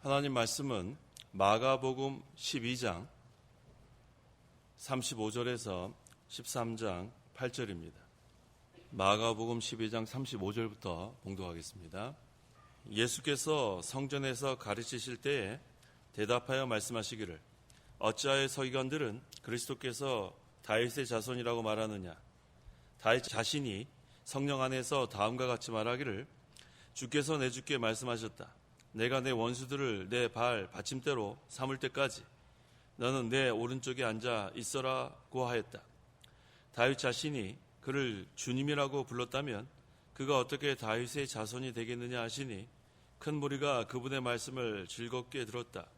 하나님 말씀은 마가복음 12장 35절에서 13장 8절입니다. 마가복음 12장 35절부터 봉독하겠습니다. 예수께서 성전에서 가르치실 때에 대답하여 말씀하시기를 어찌하여 서기관들은 그리스도께서 다윗의 자손이라고 말하느냐. 다윗 자신이 성령 안에서 다음과 같이 말하기를 주께서 내 주께 말씀하셨다. 내가 내 원수들을 내 발 받침대로 삼을 때까지 너는 내 오른쪽에 앉아 있어라고 하였다. 다윗 자신이 그를 주님이라고 불렀다면 그가 어떻게 다윗의 자손이 되겠느냐 하시니 큰 무리가 그분의 말씀을 즐겁게 들었다.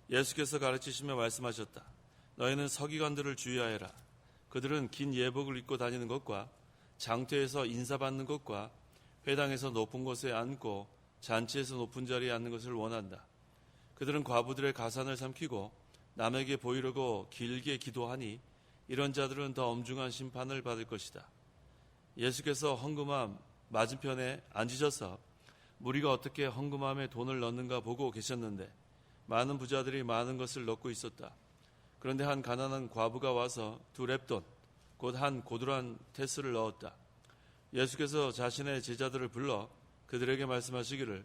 예수께서 가르치시며 말씀하셨다. 너희는 서기관들을 주의하여라. 그들은 긴 예복을 입고 다니는 것과 장터에서 인사받는 것과 회당에서 높은 곳에 앉고 잔치에서 높은 자리에 앉는 것을 원한다. 그들은 과부들의 가산을 삼키고 남에게 보이려고 길게 기도하니 이런 자들은 더 엄중한 심판을 받을 것이다. 예수께서 헌금함 맞은편에 앉으셔서 무리가 어떻게 헌금함에 돈을 넣는가 보고 계셨는데 많은 부자들이 많은 것을 넣고 있었다. 그런데 한 가난한 과부가 와서 2렙돈 곧 한 고두란 테스를 넣었다. 예수께서 자신의 제자들을 불러 그들에게 말씀하시기를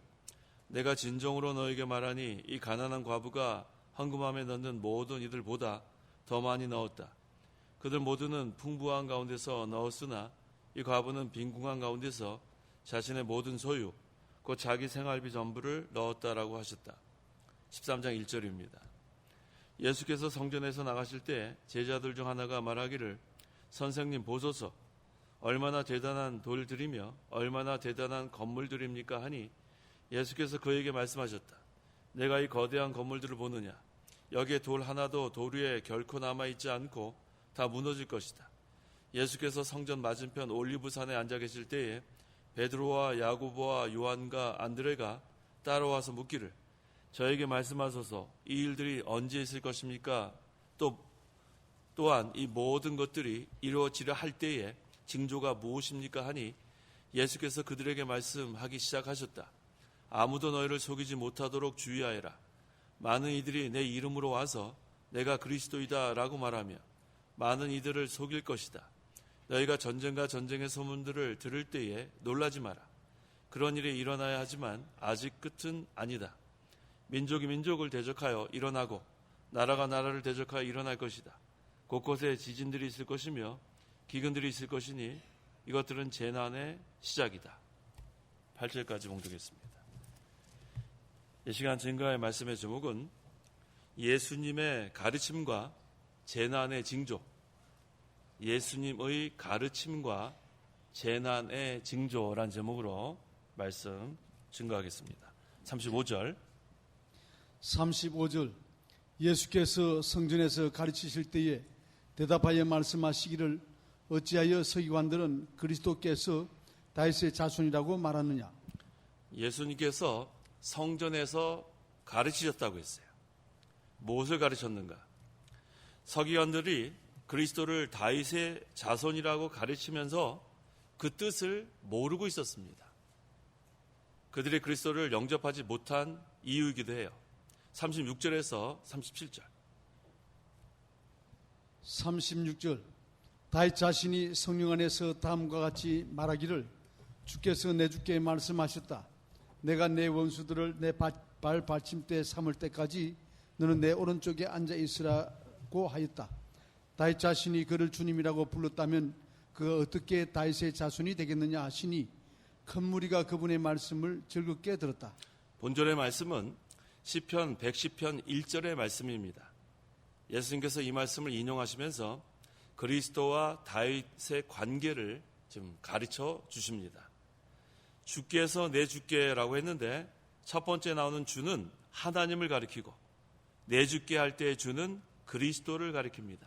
내가 진정으로 너에게 말하니 이 가난한 과부가 헌금함에 넣는 모든 이들보다 더 많이 넣었다. 그들 모두는 풍부한 가운데서 넣었으나 이 과부는 빈궁한 가운데서 자신의 모든 소유 곧 자기 생활비 전부를 넣었다라고 하셨다. 13장 1절입니다. 예수께서 성전에서 나가실 때 제자들 중 하나가 말하기를 선생님 보소서 얼마나 대단한 돌들이며 얼마나 대단한 건물들입니까 하니 예수께서 그에게 말씀하셨다. 내가 이 거대한 건물들을 보느냐. 여기에 돌 하나도 돌 위에 결코 남아있지 않고 다 무너질 것이다. 예수께서 성전 맞은편 올리브산에 앉아 계실 때에 베드로와 야고보와 요한과 안드레가 따라와서 묻기를 저에게 말씀하소서 이 일들이 언제 있을 것입니까? 또한 이 모든 것들이 이루어지려 할 때에 징조가 무엇입니까 하니 예수께서 그들에게 말씀하기 시작하셨다. 아무도 너희를 속이지 못하도록 주의하여라. 많은 이들이 내 이름으로 와서 내가 그리스도이다 라고 말하며 많은 이들을 속일 것이다. 너희가 전쟁과 전쟁의 소문들을 들을 때에 놀라지 마라. 그런 일이 일어나야 하지만 아직 끝은 아니다. 민족이 민족을 대적하여 일어나고 나라가 나라를 대적하여 일어날 것이다. 곳곳에 지진들이 있을 것이며 기근들이 있을 것이니 이것들은 재난의 시작이다. 8절까지 봉독했습니다. 이 시간 증거의 말씀의 제목은 예수님의 가르침과 재난의 징조, 예수님의 가르침과 재난의 징조란 제목으로 말씀 증거하겠습니다. 35절 예수께서 성전에서 가르치실 때에 대답하여 말씀하시기를 어찌하여 서기관들은 그리스도께서 다윗의 자손이라고 말하느냐. 예수님께서 성전에서 가르치셨다고 했어요. 무엇을 가르쳤는가? 서기관들이 그리스도를 다윗의 자손이라고 가르치면서 그 뜻을 모르고 있었습니다. 그들이 그리스도를 영접하지 못한 이유이기도 해요. 36절에서 37절 36절 다윗 자신이 성령 안에서 다음과 같이 말하기를 주께서 내 주께 말씀하셨다. 내가 내 원수들을 내 발 받침대 삼을 때까지 너는 내 오른쪽에 앉아 있으라고 하였다. 다윗 자신이 그를 주님이라고 불렀다면 그가 어떻게 다윗의 자손이 되겠느냐 하시니 큰 무리가 그분의 말씀을 즐겁게 들었다. 본절의 말씀은 시편 110편 1절의 말씀입니다. 예수님께서 이 말씀을 인용하시면서 그리스도와 다윗의 관계를 좀 가르쳐 주십니다. 주께서 내 주께라고 했는데 첫 번째 나오는 주는 하나님을 가리키고 내 주께 할 때의 주는 그리스도를 가리킵니다.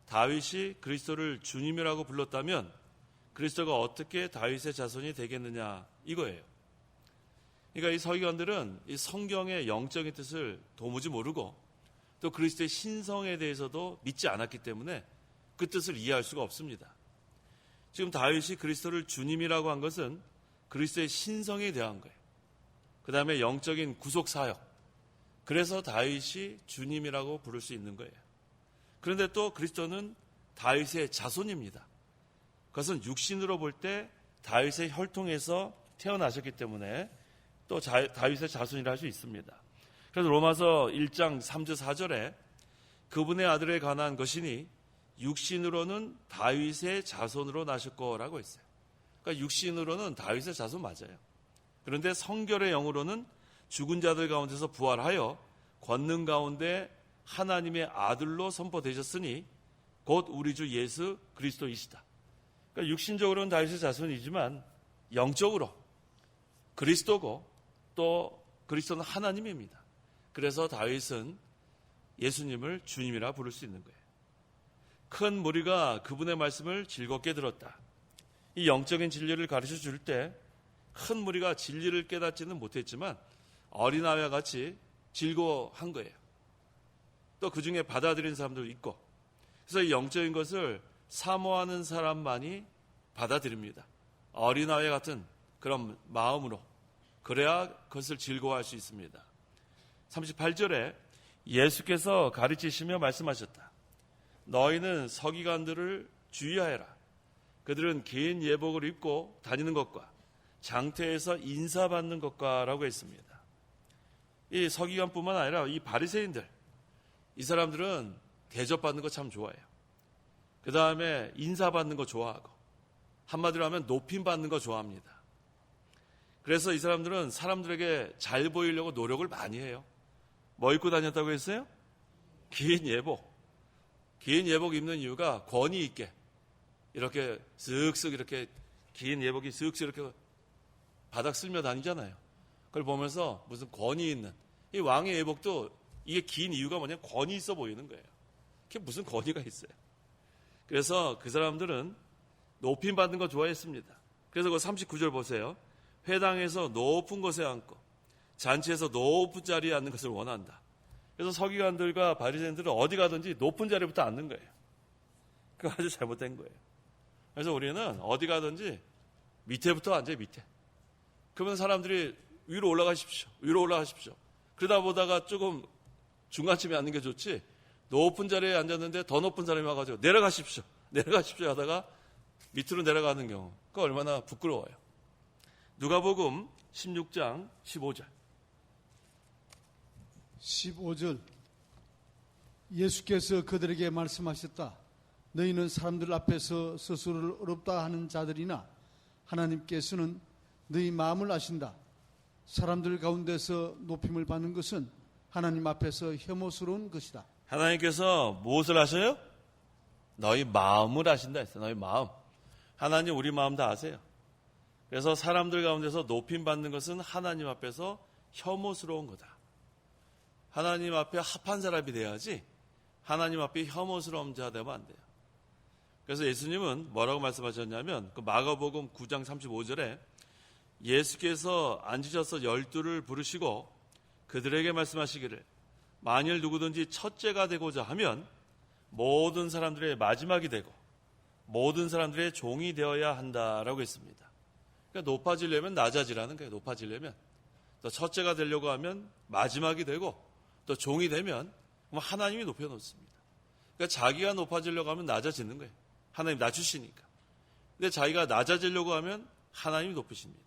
다윗이 그리스도를 주님이라고 불렀다면 그리스도가 어떻게 다윗의 자손이 되겠느냐 이거예요. 그러니까 이 서기관들은 이 성경의 영적인 뜻을 도무지 모르고 또 그리스도의 신성에 대해서도 믿지 않았기 때문에 그 뜻을 이해할 수가 없습니다. 지금 다윗이 그리스도를 주님이라고 한 것은 그리스도의 신성에 대한 거예요. 그 다음에 영적인 구속 사역. 그래서 다윗이 주님이라고 부를 수 있는 거예요. 그런데 또 그리스도는 다윗의 자손입니다. 그것은 육신으로 볼 때 다윗의 혈통에서 태어나셨기 때문에 또 다윗의 자손이라 할 수 있습니다. 그래서 로마서 1장 3절 4절에 그분의 아들에 관한 것이니 육신으로는 다윗의 자손으로 나실 거라고 했어요. 그러니까 육신으로는 다윗의 자손 맞아요. 그런데 성결의 영으로는 죽은 자들 가운데서 부활하여 권능 가운데 하나님의 아들로 선포되셨으니 곧 우리 주 예수 그리스도이시다. 그러니까 육신적으로는 다윗의 자손이지만 영적으로 그리스도고 또 그리스도는 하나님입니다. 그래서 다윗은 예수님을 주님이라 부를 수 있는 거예요. 큰 무리가 그분의 말씀을 즐겁게 들었다. 이 영적인 진리를 가르쳐 줄 때 큰 무리가 진리를 깨닫지는 못했지만 어린아이와 같이 즐거워한 거예요. 또 그 중에 받아들인 사람도 있고, 그래서 이 영적인 것을 사모하는 사람만이 받아들입니다. 어린아이 같은 그런 마음으로. 그래야 그것을 즐거워할 수 있습니다. 38절에 예수께서 가르치시며 말씀하셨다. 너희는 서기관들을 주의하여라. 그들은 긴 예복을 입고 다니는 것과 장태에서 인사받는 것과 라고 했습니다. 이 서기관뿐만 아니라 이 바리새인들, 이 사람들은 대접받는 거 참 좋아해요. 그 다음에 인사받는 거 좋아하고, 한마디로 하면 높임받는 거 좋아합니다. 그래서 이 사람들은 사람들에게 잘 보이려고 노력을 많이 해요. 뭐 입고 다녔다고 했어요? 긴 예복. 긴 예복 입는 이유가 권위 있게 이렇게 쓱쓱 이렇게 긴 예복이 쓱쓱 이렇게 바닥 쓸며 다니잖아요. 그걸 보면서 무슨 권위 있는, 이 왕의 예복도 이게 긴 이유가 뭐냐면 권위 있어 보이는 거예요. 그게 무슨 권위가 있어요. 그래서 그 사람들은 높임 받는 거 좋아했습니다. 그래서 그 39절 보세요. 회당에서 높은 곳에 앉고 잔치에서 높은 자리에 앉는 것을 원한다. 그래서 서기관들과 바리새인들은 어디 가든지 높은 자리부터 앉는 거예요. 그거 아주 잘못된 거예요. 그래서 우리는 어디 가든지 밑에부터 앉아요. 밑에. 그러면 사람들이 위로 올라가십시오. 위로 올라가십시오. 그러다 보다가 조금 중간쯤에 앉는 게 좋지, 높은 자리에 앉았는데 더 높은 사람이 와가지고 내려가십시오. 내려가십시오 하다가 밑으로 내려가는 경우, 그거 얼마나 부끄러워요. 누가복음 16장 15절. 15절. 예수께서 그들에게 말씀하셨다. 너희는 사람들 앞에서 스스로를 어렵다 하는 자들이나 하나님께서는 너희 마음을 아신다. 사람들 가운데서 높임을 받는 것은 하나님 앞에서 혐오스러운 것이다. 하나님께서 무엇을 아셔요? 너희 마음을 아신다 했어요. 너희 마음. 하나님 우리 마음 다 아세요. 그래서 사람들 가운데서 높임 받는 것은 하나님 앞에서 혐오스러운 거다. 하나님 앞에 합한 사람이 돼야지 하나님 앞에 혐오스러운 자 되면 안 돼요. 그래서 예수님은 뭐라고 말씀하셨냐면 그 마가복음 9장 35절에 예수께서 앉으셔서 12를 부르시고 그들에게 말씀하시기를 만일 누구든지 첫째가 되고자 하면 모든 사람들의 마지막이 되고 모든 사람들의 종이 되어야 한다라고 했습니다. 그러니까 높아지려면 낮아지라는 거예요. 높아지려면 또 첫째가 되려고 하면 마지막이 되고 또 종이 되면 하나님이 높여놓습니다. 그러니까 자기가 높아지려고 하면 낮아지는 거예요. 하나님 낮추시니까. 근데 자기가 낮아지려고 하면 하나님이 높으십니다.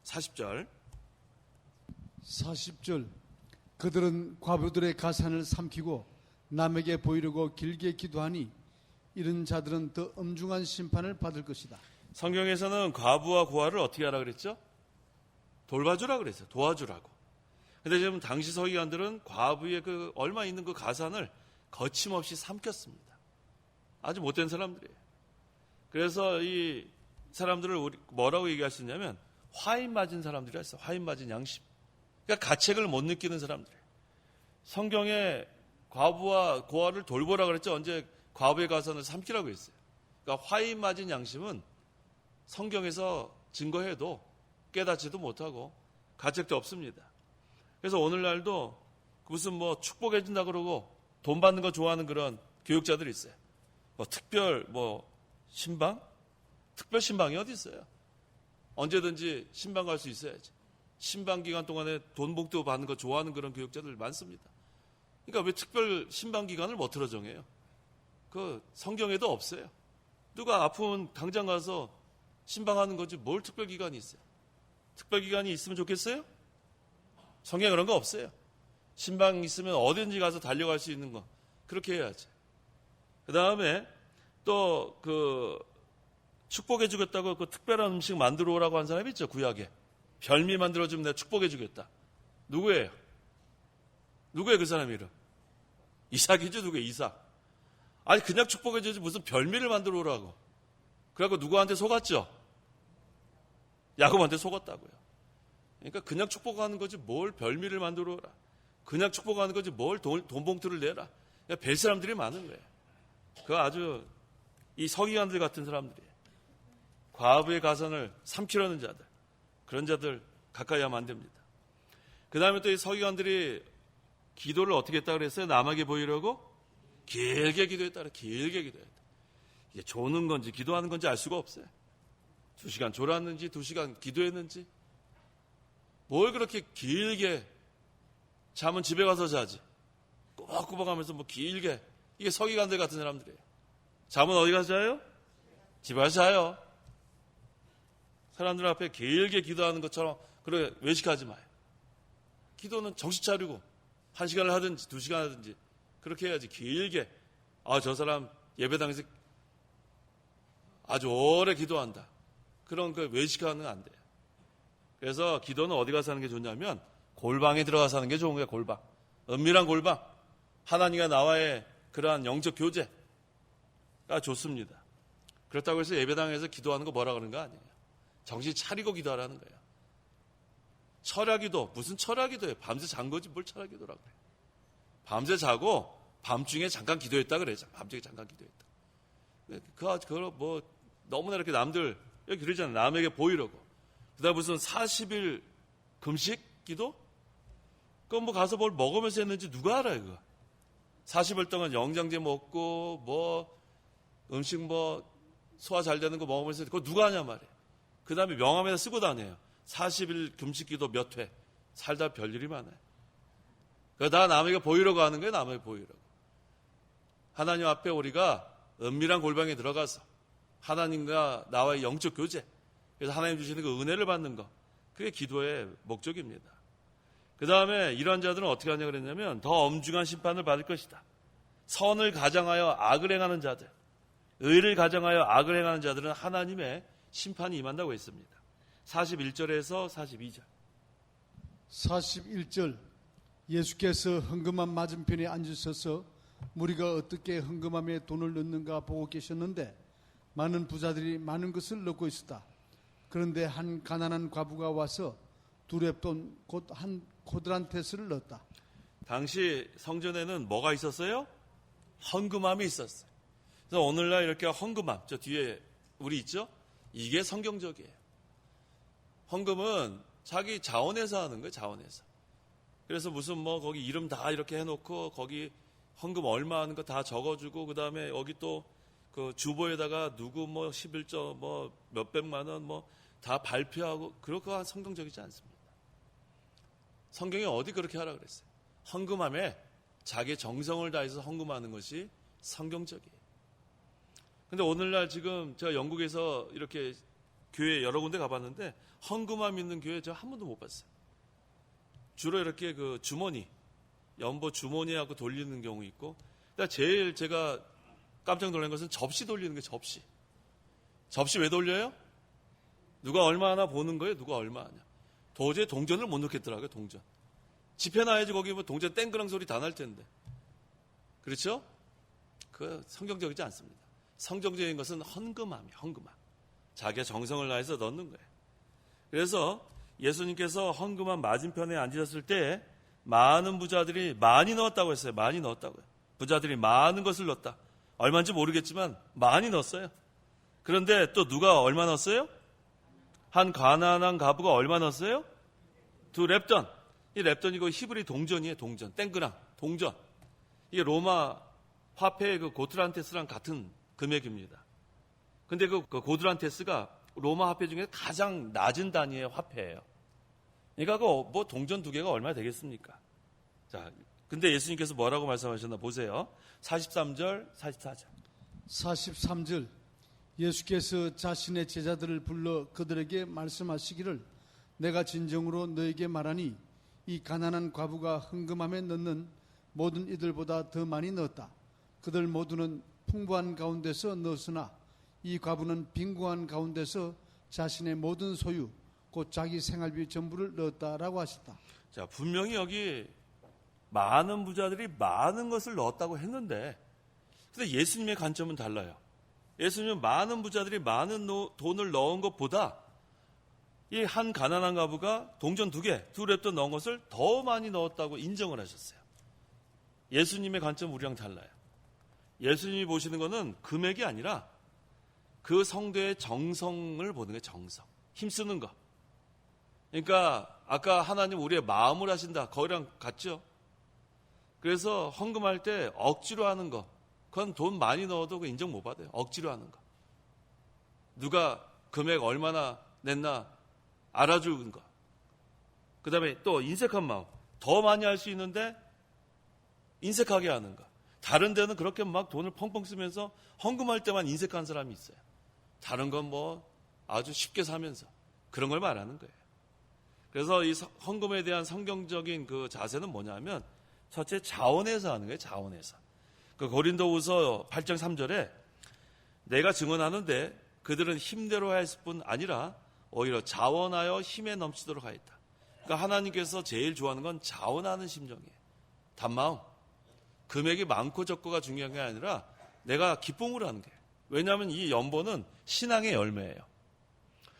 40절. 그들은 과부들의 가산을 삼키고 남에게 보이려고 길게 기도하니 이런 자들은 더 엄중한 심판을 받을 것이다. 성경에서는 과부와 고아를 어떻게 하라 그랬죠? 돌봐주라 그랬어요. 도와주라고. 근데 지금 당시 서기관들은 과부의 그 얼마 있는 그 가산을 거침없이 삼켰습니다. 아주 못된 사람들이에요. 그래서 이 사람들을 우리 뭐라고 얘기할 수 있냐면 화인 맞은 사람들이라 했어요. 화인 맞은 양심. 그러니까 가책을 못 느끼는 사람들이에요. 성경에 과부와 고아를 돌보라 그랬죠. 언제 과부의 가산을 삼키라고 했어요. 그러니까 화인 맞은 양심은 성경에서 증거해도 깨닫지도 못하고 가책도 없습니다. 그래서 오늘날도 무슨 뭐 축복해준다 그러고 돈 받는 거 좋아하는 그런 교육자들이 있어요. 뭐 특별 뭐 신방? 특별 신방이 어디 있어요? 언제든지 신방 갈 수 있어야지. 신방 기간 동안에 돈 봉투 받는 거 좋아하는 그런 교육자들 많습니다. 그러니까 왜 특별 신방 기간을 멋들어 정해요? 그 성경에도 없어요. 누가 아프면 당장 가서 신방하는 거지 뭘 특별 기간이 있어요? 특별 기간이 있으면 좋겠어요? 성경에 그런 거 없어요. 신방 있으면 어딘지 가서 달려갈 수 있는 거 그렇게 해야지. 그 다음에 또 그 축복해 주겠다고 그 특별한 음식 만들어 오라고 한 사람이 있죠. 구약에 별미 만들어 주면 내가 축복해 주겠다. 누구예요? 누구예요 그 사람 이름? 이삭이죠. 누구예요? 이삭. 아니 그냥 축복해 주지 무슨 별미를 만들어 오라고. 그래갖고 누구한테 속았죠? 야곱한테 속았다고요. 그러니까 그냥 축복하는 거지 뭘 별미를 만들어 오라. 그냥 축복하는 거지 뭘 돈 봉투를 내라. 그러니까 별 사람들이 많은 거예요. 그 아주 이 서기관들 같은 사람들이에요. 과부의 가선을 삼키려는 자들. 그런 자들 가까이 하면 안 됩니다. 그 다음에 또 이 서기관들이 기도를 어떻게 했다 그랬어요? 남에게 보이려고? 길게 기도했다 그래. 길게 기도했다. 이게 조는 건지 기도하는 건지 알 수가 없어요. 2시간 졸았는지 2시간 기도했는지 뭘 그렇게 길게 잠은 집에 가서 자지. 꾸벅꾸벅 하면서 뭐 길게 이게 서기관들 같은 사람들이에요. 잠은 어디 가서 자요? 집에 가서 자요. 사람들 앞에 길게 기도하는 것처럼 그렇게 외식하지 마요. 기도는 정신 차리고 1시간을 하든지 2시간 하든지 그렇게 해야지. 길게 저 사람 예배당에서 아주 오래 기도한다. 그런 그 외식하는 건 안 돼요. 그래서 기도는 어디 가서 하는 게 좋냐면 골방에 들어가서 하는 게 좋은 거예요. 골방. 은밀한 골방. 하나님과 나와의 그러한 영적 교제가 좋습니다. 그렇다고 해서 예배당에서 기도하는 거 뭐라 그러는 거 아니에요. 정신 차리고 기도하라는 거예요. 철야기도 무슨 철야기도예요. 밤새 잔 거지 뭘 철야기도라고 그래요. 밤새 자고 밤중에 잠깐 기도했다 그래요. 밤중에 잠깐 기도했다. 그거 뭐 너무나 이렇게 남들 여기 그러잖아요. 남에게 보이려고. 그다음 무슨 40일 금식 기도? 그건 뭐 가서 뭘 먹으면서 했는지 누가 알아요, 그거. 40일 동안 영양제 먹고 뭐 음식 뭐 소화 잘 되는 거 먹으면서 그거 누가 하냐 말이에요. 그 다음에 명함에다 쓰고 다녀요. 40일 금식 기도 몇 회. 살다 별일이 많아요. 그거 다 남에게 보이려고 하는 거예요. 남에게 보이려고. 하나님 앞에 우리가 은밀한 골방에 들어가서 하나님과 나와의 영적 교제, 그래서 하나님 주시는 그 은혜를 받는 것, 그게 기도의 목적입니다. 그 다음에 이러한 자들은 어떻게 하냐 그랬냐면 더 엄중한 심판을 받을 것이다. 선을 가장하여 악을 행하는 자들, 의를 가장하여 악을 행하는 자들은 하나님의 심판이 임한다고 했습니다. 41절에서 42절. 41절 예수께서 헌금함 맞은편에 앉으셔서 무리가 어떻게 헌금함에 돈을 넣는가 보고 계셨는데 많은 부자들이 많은 것을 넣고 있었다. 그런데 한 가난한 과부가 와서 두 렙돈 곧 한 코드란테스를 넣었다. 당시 성전에는 뭐가 있었어요? 헌금함이 있었어요. 그래서 오늘날 이렇게 헌금함, 저 뒤에 우리 있죠? 이게 성경적이에요. 헌금은 자기 자원에서 하는 거예요, 자원에서. 그래서 무슨 뭐 거기 이름 다 이렇게 해놓고 거기 헌금 얼마 하는 거 다 적어주고 그 다음에 여기 또 그 주보에다가 누구 뭐 11조 뭐 몇백만 원 뭐 다 발표하고 그렇게 성경적이지 않습니다. 성경이 어디 그렇게 하라 그랬어요? 헌금함에 자기의 정성을 다해서 헌금하는 것이 성경적이에요. 근데 오늘날 지금 제가 영국에서 이렇게 교회 여러 군데 가봤는데 헌금함 있는 교회 제가 한 번도 못 봤어요. 주로 이렇게 그 주머니, 연보 주머니하고 돌리는 경우 있고, 제일 제가 깜짝 놀란 것은 접시 돌리는 게 접시. 접시 왜 돌려요? 누가 얼마 하나 보는 거예요? 누가 얼마 하냐. 도저히 동전을 못 넣겠더라고요, 동전. 집해놔야지 거기 뭐 동전 땡그랑 소리 다 날 텐데. 그렇죠? 그 성경적이지 않습니다. 성경적인 것은 헌금함이에요, 헌금함. 자기의 정성을 다해서 넣는 거예요. 그래서 예수님께서 헌금함 맞은편에 앉으셨을 때 많은 부자들이 많이 넣었다고 했어요. 많이 넣었다고요. 부자들이 많은 것을 넣었다. 얼마인지 모르겠지만 많이 넣었어요. 그런데 또 누가 얼마 넣었어요? 한 가난한 과부가 얼마 넣었어요? 2렙돈. 이 렙돈 이거 히브리 동전이에요. 동전. 땡그랑 동전. 이게 로마 화폐의 그 고트란테스랑 같은 금액입니다. 근데 그 고트란테스가 로마 화폐 중에 가장 낮은 단위의 화폐예요. 그러니까 뭐 동전 2개가 얼마 되겠습니까? 자, 근데 예수님께서 뭐라고 말씀하셨나 보세요. 43절, 44절. 43절 예수께서 자신의 제자들을 불러 그들에게 말씀하시기를 내가 진정으로 너에게 말하니 이 가난한 과부가 헌금함에 넣는 모든 이들보다 더 많이 넣었다. 그들 모두는 풍부한 가운데서 넣었으나 이 과부는 빈궁한 가운데서 자신의 모든 소유 곧 자기 생활비 전부를 넣었다라고 하셨다. 자, 분명히 여기 많은 부자들이 많은 것을 넣었다고 했는데 근데 예수님의 관점은 달라요. 예수님은 많은 부자들이 많은 돈을 넣은 것보다 이 한 가난한 과부가 동전 2개, 2랩돈 넣은 것을 더 많이 넣었다고 인정을 하셨어요. 예수님의 관점은 우리랑 달라요. 예수님이 보시는 것은 금액이 아니라 그 성도의 정성을 보는 거예요. 정성. 힘쓰는 거. 그러니까 아까 하나님 우리의 마음을 하신다. 거기랑 같죠. 그래서 헌금할 때 억지로 하는 거. 그건 돈 많이 넣어도 인정 못 받아요. 억지로 하는 거. 누가 금액 얼마나 냈나 알아주는 거. 그 다음에 또 인색한 마음. 더 많이 할 수 있는데 인색하게 하는 거. 다른 데는 그렇게 막 돈을 펑펑 쓰면서 헌금할 때만 인색한 사람이 있어요. 다른 건 뭐 아주 쉽게 사면서 그런 걸 말하는 거예요. 그래서 이 헌금에 대한 성경적인 그 자세는 뭐냐면 첫째 자원에서 하는 거예요. 자원에서. 그 고린도후서 8장 3절에 내가 증언하는데 그들은 힘대로 하였을 뿐 아니라 오히려 자원하여 힘에 넘치도록 하였다. 그러니까 하나님께서 제일 좋아하는 건 자원하는 심정이에요. 단마음. 금액이 많고 적고가 중요한 게 아니라 내가 기쁨으로 하는 거예요. 왜냐하면 이 연보는 신앙의 열매예요.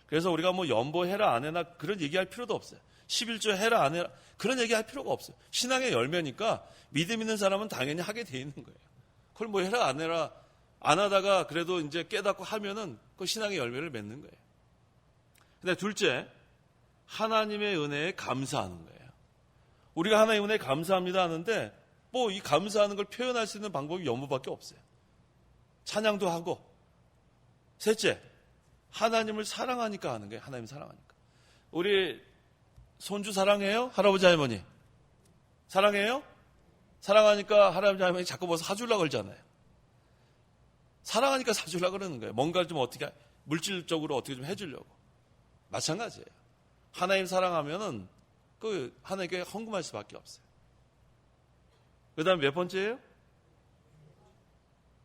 그래서 우리가 뭐 연보해라 안 해라 그런 얘기할 필요도 없어요. 11조 해라 안 해라 그런 얘기할 필요가 없어요. 신앙의 열매니까 믿음 있는 사람은 당연히 하게 돼 있는 거예요. 그걸 뭐 해라 안 해라 안 하다가 그래도 이제 깨닫고 하면은 그 신앙의 열매를 맺는 거예요. 근데 둘째, 하나님의 은혜에 감사하는 거예요. 우리가 하나님의 은혜에 감사합니다 하는데 뭐 이 감사하는 걸 표현할 수 있는 방법이 연보밖에 없어요. 찬양도 하고. 셋째, 하나님을 사랑하니까 하는 거예요. 하나님 사랑하니까. 우리 손주 사랑해요? 할아버지 할머니 사랑해요? 사랑하니까 할아버지 할머니 자꾸 뭐 사주려고 그러잖아요. 사랑하니까 사주려고 그러는 거예요. 뭔가를 좀 어떻게 물질적으로 어떻게 좀 해주려고. 마찬가지예요. 하나님 사랑하면은 그 하나님께 헌금할 수밖에 없어요. 그 다음 몇 번째예요?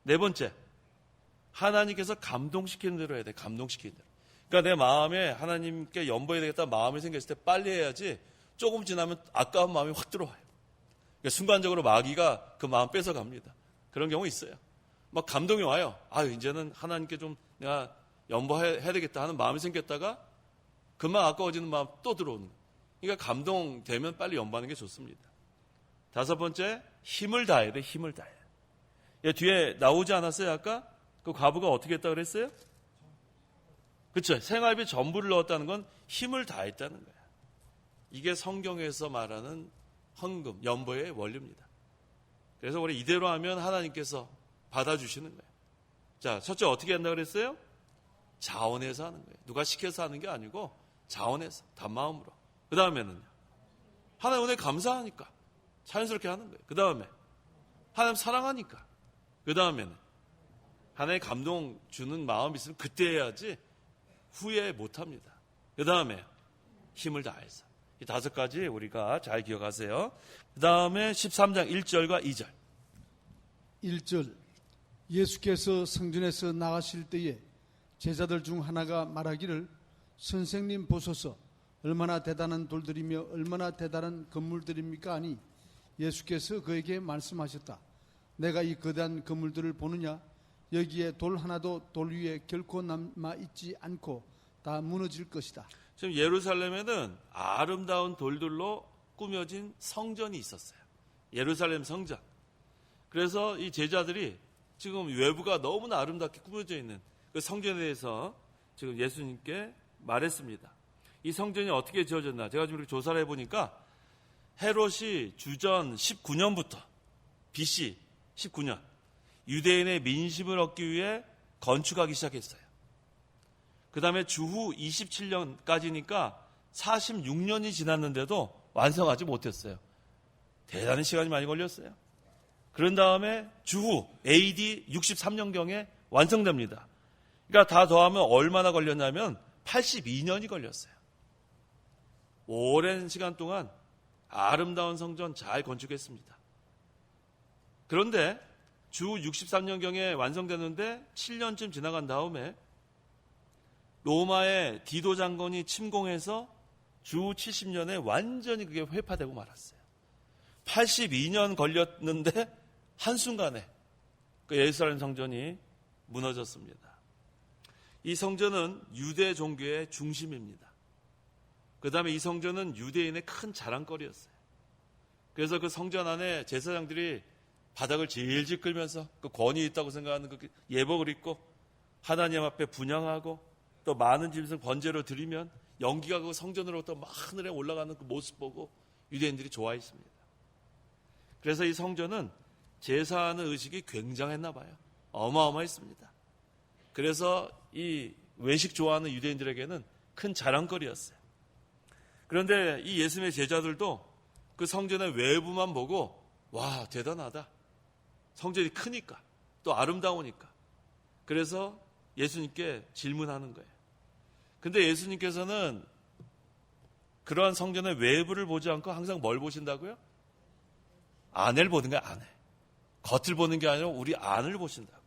네 번째. 하나님께서 감동시키는 대로 해야 돼. 감동시키는 대로. 그러니까 내 마음에 하나님께 연보해야 되겠다 마음이 생겼을 때 빨리 해야지 조금 지나면 아까운 마음이 확 들어와요. 그러니까 순간적으로 마귀가 그 마음 뺏어갑니다. 그런 경우 있어요. 막 감동이 와요. 아, 이제는 하나님께 좀 내가 연보해야 되겠다 하는 마음이 생겼다가 금방 아까워지는 마음 또 들어오는 거예요. 그러니까 감동되면 빨리 연보하는 게 좋습니다. 다섯 번째, 힘을 다해야 돼. 힘을 다해. 뒤에 나오지 않았어요? 아까? 그 과부가 어떻게 했다고 그랬어요? 그렇죠. 생활비 전부를 넣었다는 건 힘을 다했다는 거예요. 이게 성경에서 말하는 헌금, 연보의 원리입니다. 그래서 우리 이대로 하면 하나님께서 받아주시는 거예요. 자, 첫째 어떻게 한다고 그랬어요? 자원해서 하는 거예요. 누가 시켜서 하는 게 아니고 자원해서, 단마음으로. 그 다음에는요. 하나님 은혜 감사하니까 자연스럽게 하는 거예요. 그 다음에 하나님 사랑하니까. 그 다음에는 하나님 감동 주는 마음이 있으면 그때 해야지 후회 못합니다. 그 다음에 힘을 다해서. 이 5가지 우리가 잘 기억하세요. 그 다음에 13장 1절과 2절. 1절 예수께서 성전에서 나가실 때에 제자들 중 하나가 말하기를 선생님 보소서 얼마나 대단한 돌들이며 얼마나 대단한 건물들입니까 하니 예수께서 그에게 말씀하셨다. 내가 이 거대한 건물들을 보느냐 여기에 돌 하나도 돌 위에 결코 남아있지 않고 다 무너질 것이다. 지금 예루살렘에는 아름다운 돌들로 꾸며진 성전이 있었어요. 예루살렘 성전. 그래서 이 제자들이 지금 외부가 너무나 아름답게 꾸며져 있는 그 성전에 대해서 지금 예수님께 말했습니다. 이 성전이 어떻게 지어졌나? 제가 지금 이렇게 조사를 해보니까 헤롯이 주전 19년부터 BC 19년 유대인의 민심을 얻기 위해 건축하기 시작했어요. 그 다음에 주후 27년까지니까 46년이 지났는데도 완성하지 못했어요. 대단히 시간이 많이 걸렸어요. 그런 다음에 주후 AD 63년경에 완성됩니다. 그러니까 다 더하면 얼마나 걸렸냐면 82년이 걸렸어요. 오랜 시간 동안 아름다운 성전 잘 건축했습니다. 그런데 주후 63년경에 완성되는데 7년쯤 지나간 다음에 로마의 디도 장군이 침공해서 주후 70년에 완전히 그게 회파되고 말았어요. 82년 걸렸는데 한순간에 그 예루살렘 성전이 무너졌습니다. 이 성전은 유대 종교의 중심입니다. 그 다음에 이 성전은 유대인의 큰 자랑거리였어요. 그래서 그 성전 안에 제사장들이 바닥을 질질 끌면서 그 권위 있다고 생각하는 그 예복을 입고 하나님 앞에 분향하고 또 많은 짐승 번제로 드리면 연기가 그 성전으로부터 막 하늘에 올라가는 그 모습 보고 유대인들이 좋아했습니다. 그래서 이 성전은 제사하는 의식이 굉장했나 봐요. 어마어마했습니다. 그래서 이 외식 좋아하는 유대인들에게는 큰 자랑거리였어요. 그런데 이 예수님의 제자들도 그 성전의 외부만 보고 와, 대단하다. 성전이 크니까 또 아름다우니까. 그래서 예수님께 질문하는 거예요. 근데 예수님께서는 그러한 성전의 외부를 보지 않고 항상 뭘 보신다고요? 안을 보는 거예요, 안에. 겉을 보는 게 아니라 우리 안을 보신다고.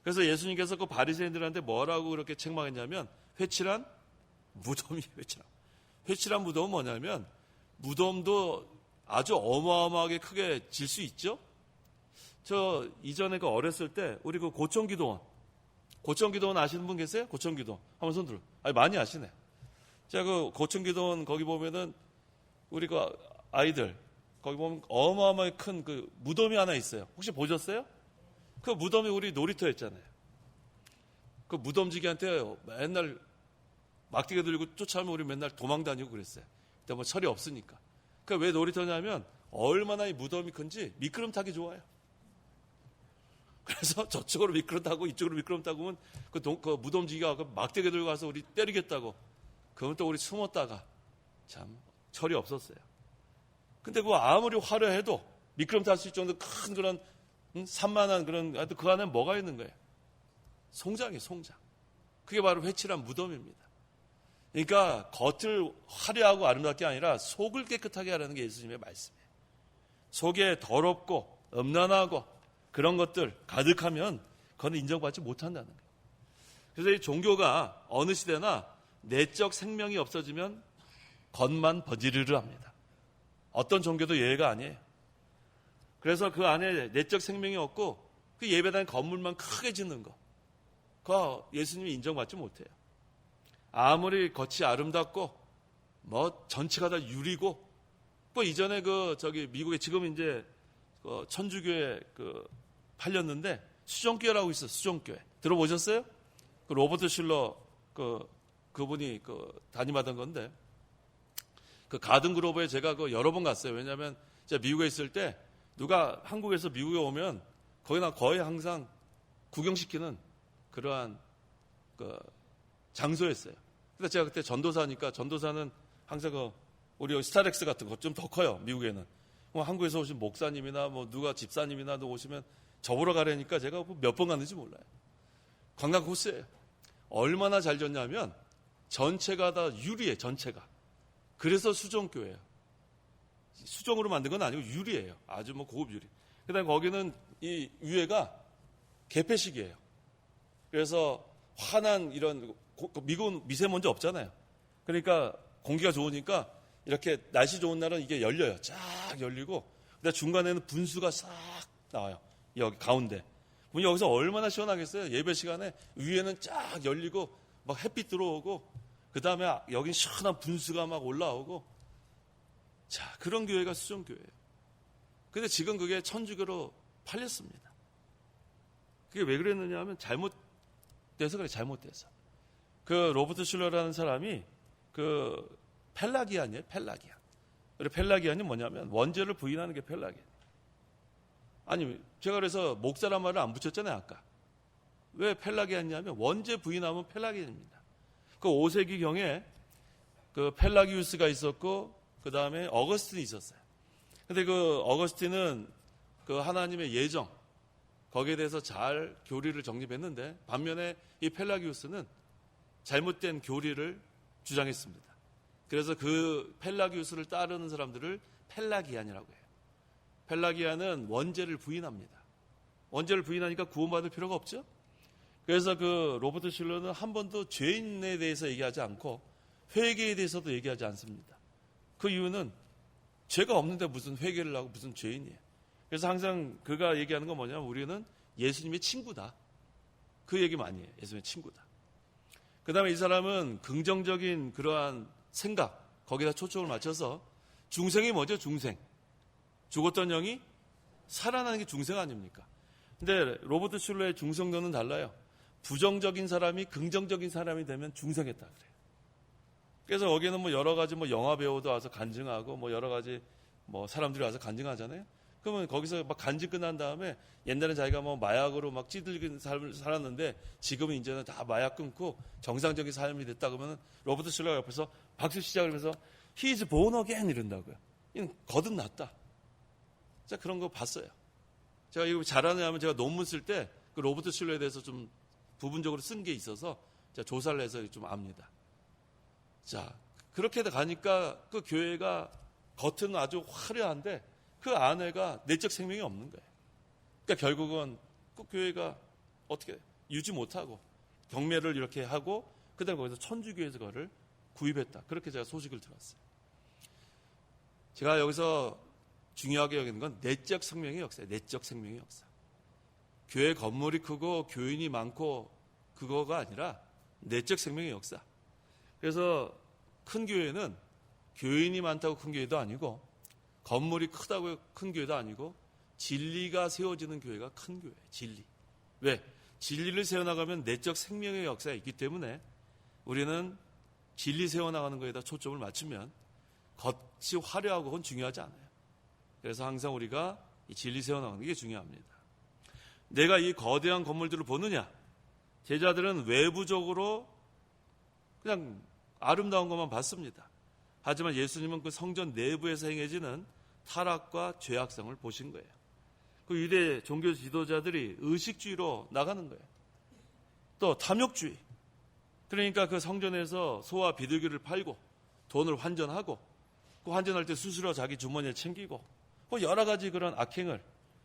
그래서 예수님께서 그 바리새인들한테 뭐라고 그렇게 책망했냐면 회칠한 무덤이 회칠한 무덤은 뭐냐면 무덤도 아주 어마어마하게 크게 질 수 있죠. 저 이전에 그 어렸을 때 우리 그 고청기도원 아시는 분 계세요? 고청기도원 한번 손 들어. 아니 많이 아시네. 제가 그 고청기도원 거기 보면은 우리 그 아이들 거기 보면 어마어마하게 큰 그 무덤이 하나 있어요. 혹시 보셨어요? 그 무덤이 우리 놀이터였잖아요. 그 무덤지기한테 맨날 막대기 들고 쫓아오면 우리 맨날 도망 다니고 그랬어요. 그때 뭐 철이 없으니까. 그 왜 놀이터냐면 얼마나 이 무덤이 큰지 미끄럼 타기 좋아요. 그래서 저쪽으로 미끄럼 타고 이쪽으로 미끄럼 타고 오면 그 무덤지기가 막대기 들고 가서 우리 때리겠다고. 그러면 또 우리 숨었다가 참 철이 없었어요. 근데 그 아무리 화려해도 미끄럼 탈 수 있을 정도 큰 그런 산만한 그런 그 안에 뭐가 있는 거예요? 송장이에요, 송장. 그게 바로 회칠한 무덤입니다. 그러니까 겉을 화려하고 아름답게 아니라 속을 깨끗하게 하라는 게 예수님의 말씀이에요. 속에 더럽고 음란하고 그런 것들 가득하면 그건 인정받지 못한다는 거예요. 그래서 이 종교가 어느 시대나 내적 생명이 없어지면 겉만 버지르르 합니다. 어떤 종교도 예외가 아니에요. 그래서 그 안에 내적 생명이 없고 그 예배당 건물만 크게 짓는 거, 그거 예수님이 인정받지 못해요. 아무리 겉이 아름답고 뭐 전체가 다 유리고 뭐 이전에 미국에 지금 이제 천주교에 팔렸는데 수종교회라고 있어요. 수종교회 들어보셨어요? 그 로버트 슐러 그분이 담임하던 건데 그 가든 그로버에 제가 여러 번 갔어요. 왜냐하면 제가 미국에 있을 때 누가 한국에서 미국에 오면 거기나 거의 항상 구경시키는 그러한 장소였어요. 근데 제가 그때 전도사니까 전도사는 항상 우리 스타렉스 같은 거 좀 더 커요. 미국에는. 뭐 한국에서 오신 목사님이나 뭐 누가 집사님이나 오시면 저보러 가려니까 제가 몇 번 갔는지 몰라요. 관광 코스예요. 얼마나 잘 졌냐면 전체가 다 유리예요. 전체가. 그래서 수종교예요. 수종으로 만든 건 아니고 유리예요. 아주 뭐 고급 유리. 그다음에 거기는 이 위에가 개폐식이에요. 그래서 환한 이런 미국은 미세먼지 없잖아요. 그러니까 공기가 좋으니까 이렇게 날씨 좋은 날은 이게 열려요. 쫙 열리고 근데 중간에는 분수가 싹 나와요. 여기 가운데. 여기서 얼마나 시원하겠어요. 예배 시간에 위에는 쫙 열리고 막 햇빛 들어오고 그 다음에 여긴 시원한 분수가 막 올라오고 자 그런 교회가 수종교회예요. 근데 지금 그게 천주교로 팔렸습니다. 그게 왜 그랬느냐 하면 잘못돼서 그래. 잘못돼서. 그 로버트 슐러라는 사람이 펠라기안이에요. 펠라기안. 그리고 펠라기안이 뭐냐면 원죄를 부인하는 게 펠라기안. 아니 제가 그래서 목사란 말을 안 붙였잖아요. 아까. 왜 펠라기안이냐면 원죄 부인하면 펠라기안입니다. 그 5세기경에 그 펠라기우스가 있었고 그 다음에 어거스틴이 있었어요. 근데 그 어거스틴은 그 하나님의 예정 거기에 대해서 잘 교리를 정립했는데 반면에 이 펠라기우스는 잘못된 교리를 주장했습니다. 그래서 그 펠라기우스를 따르는 사람들을 펠라기안이라고 해요. 펠라기안은 원죄를 부인합니다. 원죄를 부인하니까 구원받을 필요가 없죠. 그래서 그 로버트 슐러는 한 번도 죄인에 대해서 얘기하지 않고 회개에 대해서도 얘기하지 않습니다. 그 이유는 죄가 없는데 무슨 회개를 하고 무슨 죄인이에요. 그래서 항상 그가 얘기하는 건 뭐냐면 우리는 예수님의 친구다. 그 얘기 많이 해요. 예수님의 친구다. 그 다음에 이 사람은 긍정적인 그러한 생각 거기다 초점을 맞춰서 중생이 뭐죠? 중생. 죽었던 영이 살아나는 게 중생 아닙니까? 근데 로버트 슐러의 중생론은 달라요. 부정적인 사람이 긍정적인 사람이 되면 중생했다 그래요. 그래서 거기는 뭐 여러 가지 뭐 영화 배우도 와서 간증하고 뭐 여러 가지 뭐 사람들이 와서 간증하잖아요. 그러면 거기서 막 간증 끝난 다음에 옛날에 자기가 뭐 마약으로 막 찌들긴 삶을 살았는데 지금은 이제는 다 마약 끊고 정상적인 삶이 됐다 그러면 로버트 슐러가 옆에서 박수 시작을 하면서 He is born again 이런다고요. 이는 거듭났다. 자, 그런 거 봤어요. 제가 이거 잘하느냐면 제가 논문 쓸 때 그 로버트 슐러에 대해서 좀 부분적으로 쓴 게 있어서 제가 조사를 해서 좀 압니다. 자, 그렇게 가니까 그 교회가 겉은 아주 화려한데 그 안에가 내적 생명이 없는 거예요. 그러니까 결국은 그 교회가 어떻게 유지 못하고 경매를 이렇게 하고 그다음에 거기서 천주교에서 그거를 구입했다. 그렇게 제가 소식을 들었어요. 제가 여기서 중요하게 여기는 건 내적 생명의 역사예요. 내적 생명의 역사. 교회 건물이 크고 교인이 많고 그거가 아니라 내적 생명의 역사. 그래서 큰 교회는 교인이 많다고 큰 교회도 아니고 건물이 크다고 큰 교회도 아니고 진리가 세워지는 교회가 큰 교회예요. 진리. 왜? 진리를 세워나가면 내적 생명의 역사가 있기 때문에 우리는 진리 세워나가는 거에다 초점을 맞추면 겉이 화려하고 그건 중요하지 않아요. 그래서 항상 우리가 이 진리 세워나가는 게 중요합니다. 내가 이 거대한 건물들을 보느냐? 제자들은 외부적으로 그냥 아름다운 것만 봤습니다. 하지만 예수님은 그 성전 내부에서 행해지는 타락과 죄악성을 보신 거예요. 그 유대 종교 지도자들이 의식주의로 나가는 거예요. 또 탐욕주의. 그러니까 그 성전에서 소와 비둘기를 팔고 돈을 환전하고 그 환전할 때 수수료 자기 주머니에 챙기고 뭐 여러 가지 그런 악행을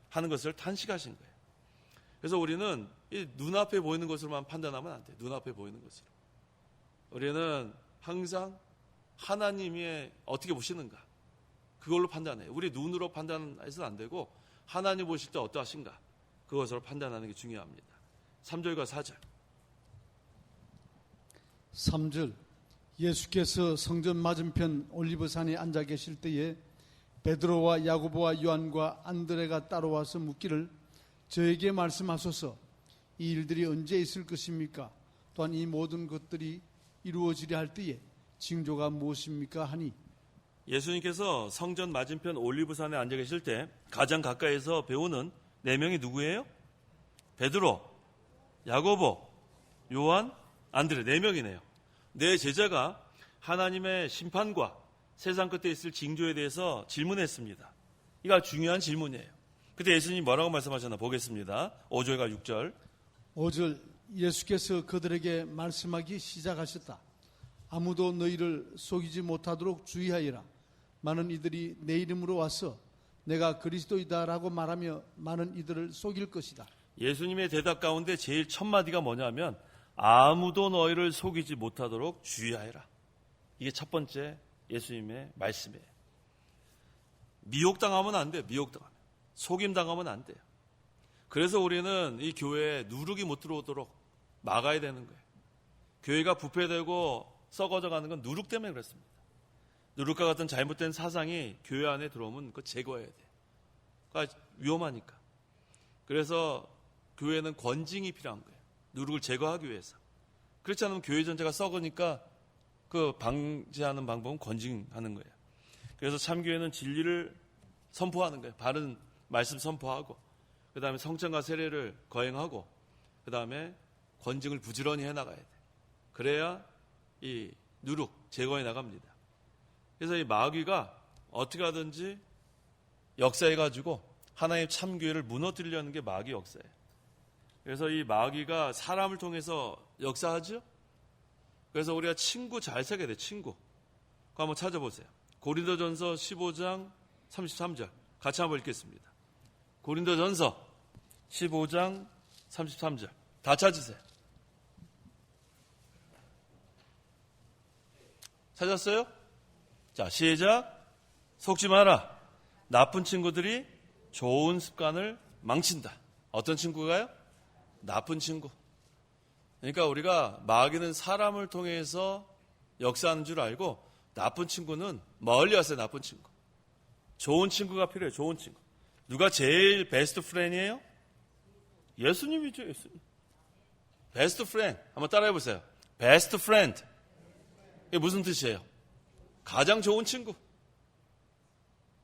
하는 것을 탄식하신 거예요. 그래서 우리는 이 눈앞에 보이는 것으로만 판단하면 안 돼요. 눈앞에 보이는 것으로. 우리는 항상 하나님이 어떻게 보시는가 그걸로 판단해요. 우리 눈으로 판단해서는 안 되고 하나님 보실 때 어떠하신가 그것으로 판단하는 게 중요합니다. 3절과 4절. 3절 예수께서 성전 맞은편 올리브산에 앉아 계실 때에 베드로와 야고보와 요한과 안드레가 따라와서 묻기를 저에게 말씀하소서 이 일들이 언제 있을 것입니까? 또한 이 모든 것들이 이루어지려 할 때에 징조가 무엇입니까? 하니 예수님께서 성전 맞은편 올리브산에 앉아 계실 때 가장 가까이서 배우는 4명이 누구예요? 베드로, 야고보, 요한, 안드레 4명이네요. 네 제자가 하나님의 심판과 세상 끝에 있을 징조에 대해서 질문했습니다. 이거 중요한 질문이에요. 그때 예수님이 뭐라고 말씀하셨나 보겠습니다. 5절과 6절. 5절 예수께서 그들에게 말씀하기 시작하셨다. 아무도 너희를 속이지 못하도록 주의하여라. 많은 이들이 내 이름으로 와서 내가 그리스도이다라고 말하며 많은 이들을 속일 것이다. 예수님의 대답 가운데 제일 첫 마디가 뭐냐면 아무도 너희를 속이지 못하도록 주의하여라. 이게 첫 번째 예수님의 말씀이에요. 미혹당하면 안 돼요. 미혹당하면. 속임당하면 안 돼요. 그래서 우리는 이 교회에 누룩이 못 들어오도록 막아야 되는 거예요. 교회가 부패되고 썩어져 가는 건 누룩 때문에 그렇습니다. 누룩과 같은 잘못된 사상이 교회 안에 들어오면 그거 제거해야 돼요. 그러니까 위험하니까. 그래서 교회는 권징이 필요한 거예요. 누룩을 제거하기 위해서. 그렇지 않으면 교회 전체가 썩으니까 그 방지하는 방법은 권징하는 거예요. 그래서 참교회는 진리를 선포하는 거예요. 바른 말씀 선포하고 그 다음에 성찬과 세례를 거행하고 그 다음에 권징을 부지런히 해나가야 돼요. 그래야 이 누룩, 제거해 나갑니다. 그래서 이 마귀가 어떻게 하든지 역사해가지고 하나님의 참교회를 무너뜨리려는 게 마귀 역사예요. 그래서 이 마귀가 사람을 통해서 역사하죠. 그래서 우리가 친구 잘 사귀어야 돼요. 친구. 그거 한번 찾아보세요. 고린도전서 15장 33절 같이 한번 읽겠습니다. 고린도전서 15장 33절 다 찾으세요. 찾았어요? 자, 시작. 속지 마라. 나쁜 친구들이 좋은 습관을 망친다. 어떤 친구가요? 나쁜 친구. 그러니까 우리가 마귀는 사람을 통해서 역사하는 줄 알고 나쁜 친구는 멀리 왔어요. 나쁜 친구. 좋은 친구가 필요해요. 좋은 친구. 누가 제일 베스트 프렌이에요? 예수님이죠. 예수님. 베스트 프렌드. 한번 따라해 보세요. 베스트 프렌드. 이게 무슨 뜻이에요? 가장 좋은 친구.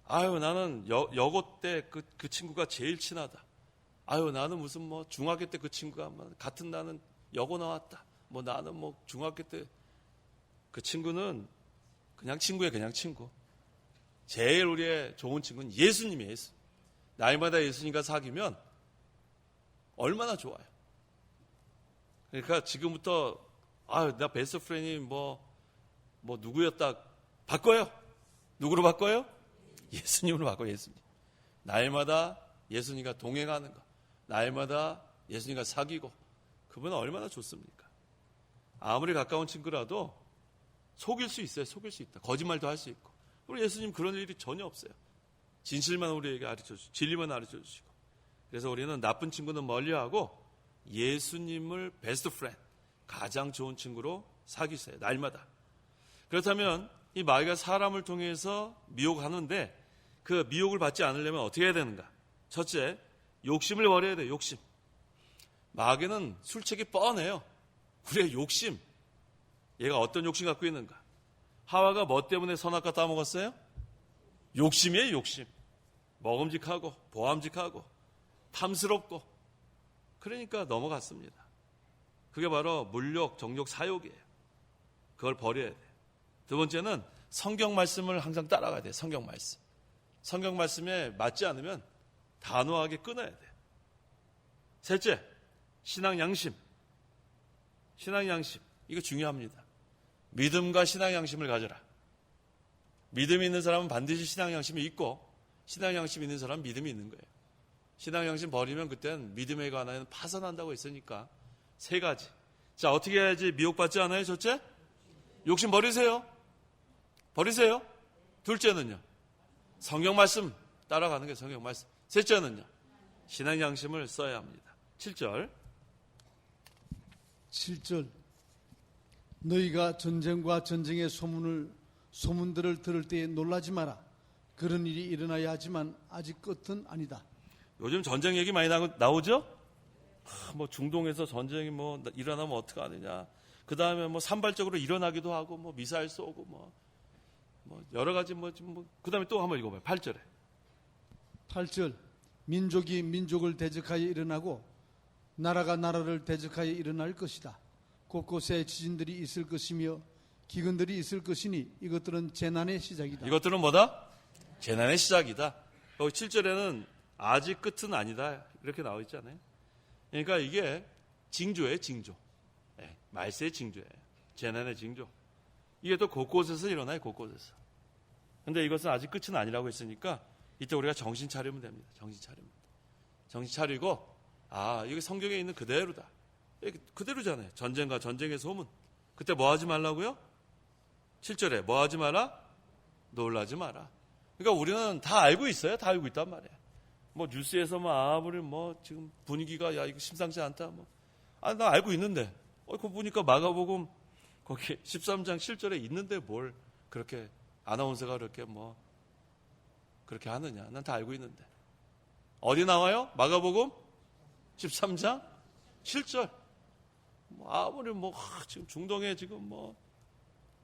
아유, 나는 여고 때 그 친구가 제일 친하다. 아유, 나는 무슨 뭐 중학교 때 그 친구가 같은 나는 여고 나왔다. 뭐 나는 뭐 중학교 때 그 친구는 그냥 친구예요. 그냥 친구. 제일 우리의 좋은 친구는 예수님이에요. 예수. 날마다 예수님과 사귀면 얼마나 좋아요. 그러니까 지금부터 아유, 나 베스트 프렌이 뭐 누구였다 바꿔요. 누구로 바꿔요? 예수님으로 바꿔요. 예수님. 날마다 예수님과 동행하는 거. 날마다 예수님과 사귀고. 그분은 얼마나 좋습니까? 아무리 가까운 친구라도 속일 수 있어요. 속일 수 있다. 거짓말도 할 수 있고. 우리 예수님 그런 일이 전혀 없어요. 진실만 우리에게 가르쳐주시고 진리만 가르쳐주시고. 그래서 우리는 나쁜 친구는 멀리하고 예수님을 베스트 프렌드, 가장 좋은 친구로 사귀세요. 날마다. 그렇다면 이 마귀가 사람을 통해서 미혹하는데 그 미혹을 받지 않으려면 어떻게 해야 되는가? 첫째, 욕심을 버려야 돼요. 욕심. 마귀는 술책이 뻔해요. 우리의 욕심. 얘가 어떤 욕심 갖고 있는가? 하와가 뭐 때문에 선악과 따먹었어요? 욕심이에요. 욕심. 먹음직하고 보암직하고 탐스럽고 그러니까 넘어갔습니다. 그게 바로 물욕, 정욕, 사욕이에요. 그걸 버려야 돼요. 두 번째는 성경 말씀을 항상 따라가야 돼요. 성경 말씀. 성경 말씀에 맞지 않으면 단호하게 끊어야 돼요. 셋째, 신앙 양심. 신앙 양심. 이거 중요합니다. 믿음과 신앙 양심을 가져라. 믿음이 있는 사람은 반드시 신앙 양심이 있고 신앙 양심이 있는 사람은 믿음이 있는 거예요. 신앙 양심 버리면 그때는 믿음에 관하여는 파산한다고 했으니까 세 가지. 자, 어떻게 해야지 미혹받지 않아요? 첫째, 욕심 버리세요. 버리세요. 둘째는요, 성경 말씀 따라가는 게 성경 말씀. 셋째는요, 신앙 양심을 써야 합니다. 7절. 7절. 너희가 전쟁과 전쟁의 소문들을 들을 때에 놀라지 마라. 그런 일이 일어나야 하지만 아직 끝은 아니다. 요즘 전쟁 얘기 많이 나오죠? 뭐 중동에서 전쟁이 뭐 일어나면 어떡하느냐. 그 다음에 뭐 산발적으로 일어나기도 하고 뭐 미사일 쏘고 뭐 여러 가지 그 다음에 또 한번 읽어봐요. 8절에. 8절. 민족이 민족을 대적하여 일어나고 나라가 나라를 대적하여 일어날 것이다. 곳곳에 지진들이 있을 것이며 기근들이 있을 것이니 이것들은 재난의 시작이다. 이것들은 뭐다? 재난의 시작이다. 여기 7절에는 아직 끝은 아니다. 이렇게 나와 있잖아요. 그러니까 이게 징조예요. 징조. 네, 말세의 징조예요. 재난의 징조. 이게 또 곳곳에서 일어나요. 곳곳에서. 근데 이것은 아직 끝은 아니라고 했으니까 이때 우리가 정신 차리면 됩니다. 정신 차리면. 정신 차리고 이게 성경에 있는 그대로다. 그대로잖아요. 전쟁과 전쟁의 소문. 그때 뭐 하지 말라고요? 7절에 뭐 하지 마라? 놀라지 마라. 그러니까 우리는 다 알고 있어요. 다 알고 있단 말이에요. 뭐 뉴스에서 아무리 지금 분위기가 이거 심상치 않다. 나 알고 있는데. 그거 보니까 마가복음 거기 13장 7절에 있는데 뭘 그렇게 아나운서가 그렇게 그렇게 하느냐. 난 다 알고 있는데. 어디 나와요? 마가복음 13장 7절. 아무리 지금 중동에 지금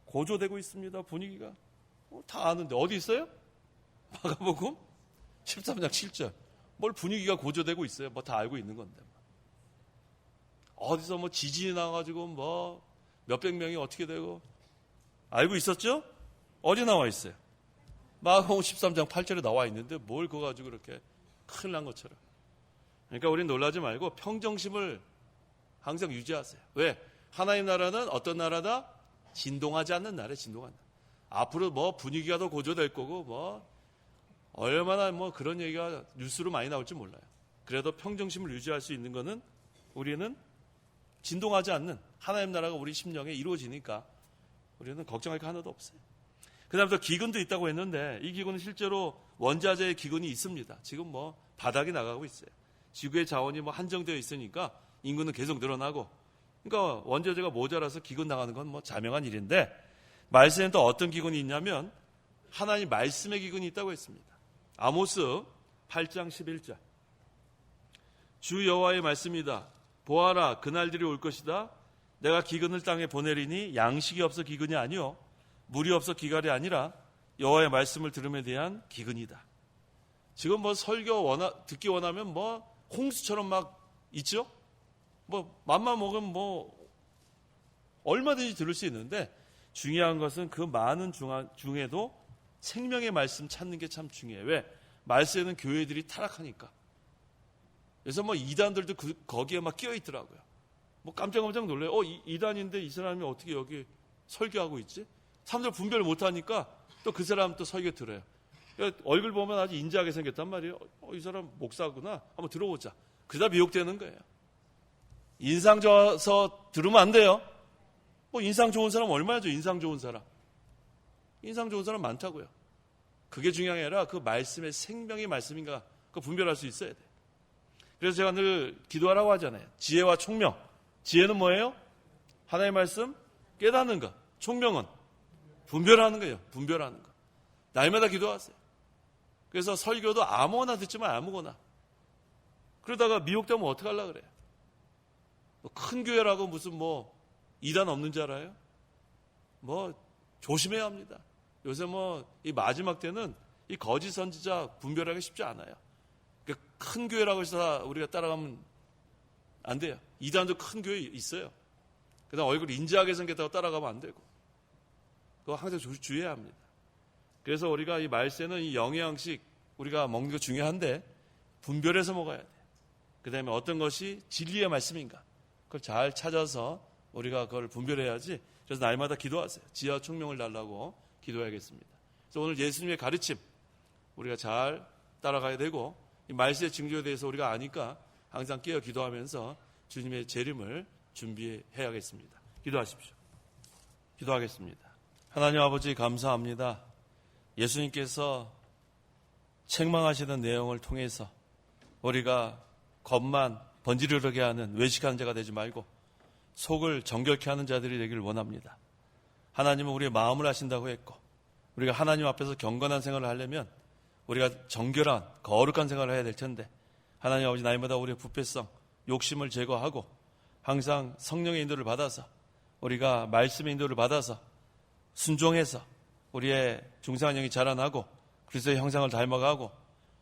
고조되고 있습니다. 분위기가. 다 아는데 어디 있어요? 마가복음 13장 7절. 뭘 분위기가 고조되고 있어요. 다 알고 있는 건데. 어디서 지진이 나가지고 몇백 명이 어떻게 되고 알고 있었죠? 어디 나와 있어요? 마가복음 13장 8절에 나와 있는데 뭘 그거 가지고 그렇게 큰일 난 것처럼. 그러니까 우리는 놀라지 말고 평정심을 항상 유지하세요. 왜? 하나님 나라는 어떤 나라다? 진동하지 않는 나라에 진동한다. 앞으로 뭐 분위기가 더 고조될 거고 뭐 얼마나 뭐 그런 얘기가 뉴스로 많이 나올지 몰라요. 그래도 평정심을 유지할 수 있는 거는 우리는 진동하지 않는 하나님 나라가 우리 심령에 이루어지니까 우리는 걱정할 거 하나도 없어요. 그 다음에 또 기근도 있다고 했는데 이 기근은 실제로 원자재의 기근이 있습니다. 지금 뭐 바닥이 나가고 있어요. 지구의 자원이 뭐 한정되어 있으니까 인구는 계속 늘어나고 그러니까 원자재가 모자라서 기근 나가는 건 뭐 자명한 일인데 말씀에는 또 어떤 기근이 있냐면 하나님 말씀의 기근이 있다고 했습니다. 아모스 8장 11절 주 여호와의 말씀이다. 보아라 그날들이 올 것이다. 내가 기근을 땅에 보내리니 양식이 없어 기근이 아니요 물이 없어 기갈이 아니라 여호와의 말씀을 들음에 대한 기근이다. 지금 뭐 설교 듣기 원하면 뭐 홍수처럼 막 있죠? 뭐 맘만 먹으면 뭐 얼마든지 들을 수 있는데 중요한 것은 그 많은 중에도 생명의 말씀 찾는 게 참 중요해요. 왜? 말세는 교회들이 타락하니까. 그래서 뭐 이단들도 거기에 막 끼어 있더라고요. 뭐 깜짝 놀래요. 이단인데 이 사람이 어떻게 여기 설교하고 있지? 사람들 분별을 못하니까 또 그 사람 또 설교 들어요. 그러니까 얼굴 보면 아주 인자하게 생겼단 말이에요. 이 사람 목사구나. 한번 들어보자. 그러다 미혹되는 거예요. 인상 좋아서 들으면 안 돼요. 뭐 인상 좋은 사람 얼마나 인상 좋은 사람. 인상 좋은 사람 많다고요. 그게 중요한 게 아니라 그 말씀의 생명의 말씀인가 그거 분별할 수 있어야 돼. 그래서 제가 늘 기도하라고 하잖아요. 지혜와 총명. 지혜는 뭐예요? 하나님의 말씀 깨닫는 것. 총명은 분별하는 거예요. 분별하는 거. 날마다 기도하세요. 그래서 설교도 아무거나 듣지만 아무거나. 그러다가 미혹되면 어떡하려고 그래요? 큰 교회라고 무슨 뭐 이단 없는 줄 알아요? 뭐 조심해야 합니다. 요새 뭐 이 마지막 때는 이 거짓 선지자 분별하기 쉽지 않아요. 그러니까 큰 교회라고 해서 우리가 따라가면 안 돼요. 이단도 큰 교회 있어요. 그다음 얼굴 인자하게 생겼다고 따라가면 안 되고. 그거 항상 주의해야 합니다. 그래서 우리가 이 말세는 이 영양식 우리가 먹는 거 중요한데 분별해서 먹어야 돼요. 그다음에 어떤 것이 진리의 말씀인가 그걸 잘 찾아서 우리가 그걸 분별해야지. 그래서 날마다 기도하세요. 지혜와 총명을 달라고 기도해야겠습니다. 그래서 오늘 예수님의 가르침 우리가 잘 따라가야 되고 이 말세의 징조에 대해서 우리가 아니까 항상 깨어 기도하면서 주님의 재림을 준비해야겠습니다. 기도하십시오. 기도하겠습니다. 하나님 아버지 감사합니다. 예수님께서 책망하시는 내용을 통해서 우리가 겉만 번지르르게 하는 외식하는 자가 되지 말고 속을 정결케 하는 자들이 되기를 원합니다. 하나님은 우리의 마음을 아신다고 했고 우리가 하나님 앞에서 경건한 생활을 하려면 우리가 정결한 거룩한 생활을 해야 될 텐데 하나님 아버지 날마다 우리의 부패성, 욕심을 제거하고 항상 성령의 인도를 받아서 우리가 말씀의 인도를 받아서 순종해서 우리의 중상한 영이 자라나고 그리스도의 형상을 닮아가고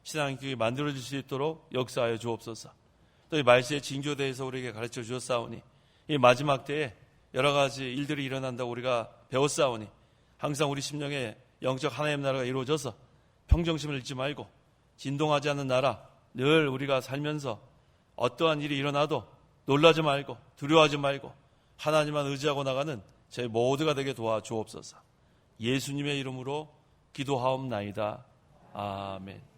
신앙이 만들어질 수 있도록 역사하여 주옵소서. 또 이 말세의 징조에 대해서 우리에게 가르쳐 주었사오니 이 마지막 때에 여러 가지 일들이 일어난다고 우리가 배웠사오니 항상 우리 심령에 영적 하나님 나라가 이루어져서 평정심을 잃지 말고 진동하지 않는 나라 늘 우리가 살면서 어떠한 일이 일어나도 놀라지 말고 두려워하지 말고 하나님만 의지하고 나가는 저희 모두가 되게 도와주옵소서. 예수님의 이름으로 기도하옵나이다. 아멘.